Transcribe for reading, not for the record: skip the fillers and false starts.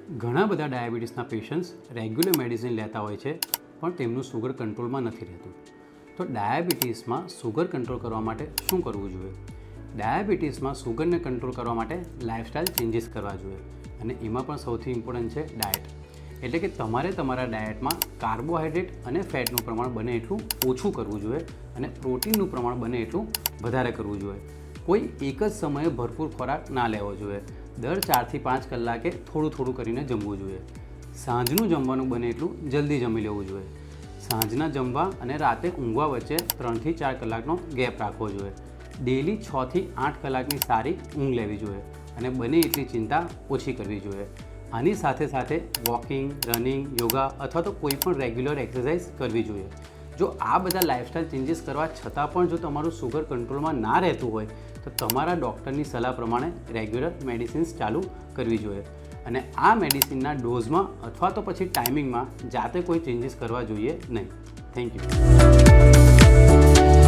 ઘણા બધા ડાયાબિટીસના પેશન્ટ્સ રેગ્યુલર મેડિસિન લેતા હોય છે પણ તેમનું સુગર કંટ્રોલમાં નથી રહેતું. તો ડાયાબિટીસમાં સુગર કંટ્રોલ કરવા માટે શું કરવું જોઈએ? ડાયાબિટીસમાં સુગરને કંટ્રોલ કરવા માટે લાઇફસ્ટાઇલ ચેન્જીસ કરવા જોઈએ અને એમાં પણ સૌથી ઇમ્પોર્ટન્ટ છે ડાયટ. એટલે કે તમારે તમારા ડાયટમાં કાર્બોહાઈડ્રેટ અને ફેટનું પ્રમાણ બને એટલું ઓછું કરવું જોઈએ અને પ્રોટીનનું પ્રમાણ બને એટલું વધારે કરવું જોઈએ. કોઈ એક જ સમયે ભરપૂર ખોરાક ના લેવો જોઈએ. દર 4 થી 5 કલાકે થોડું થોડું કરીને જમવું જોઈએ. સાંજનું જમવાનું બને એટલું જલ્દી જમી લેવું જોઈએ. સાંજના જમવા અને રાતે ઊંઘવા વચ્ચે 3 થી 4 કલાકનો ગેપ રાખવો જોઈએ. ડેલી 6 થી 8 કલાકની સારી ઊંઘ લેવી જોઈએ અને બને એટલી ચિંતા ઓછી કરવી જોઈએ. આની સાથે સાથે વોકિંગ, રનિંગ, યોગા અથવા તો કોઈ પણ રેગ્યુલર એક્સરસાઇઝ કરવી જોઈએ. જો આ બધા લાઇફસ્ટાઇલ ચેન્જીસ કરવા છતાં પણ જો તમારું સુગર કંટ્રોલમાં ના રહેતું હોય તો તમારા ડૉક્ટરની સલાહ પ્રમાણે રેગ્યુલર મેડિસિન્સ ચાલુ કરવી જોઈએ અને આ મેડિસિનના ડોઝમાં અથવા તો પછી ટાઈમિંગમાં જાતે કોઈ ચેન્જીસ કરવા જોઈએ નહીં. Thank you.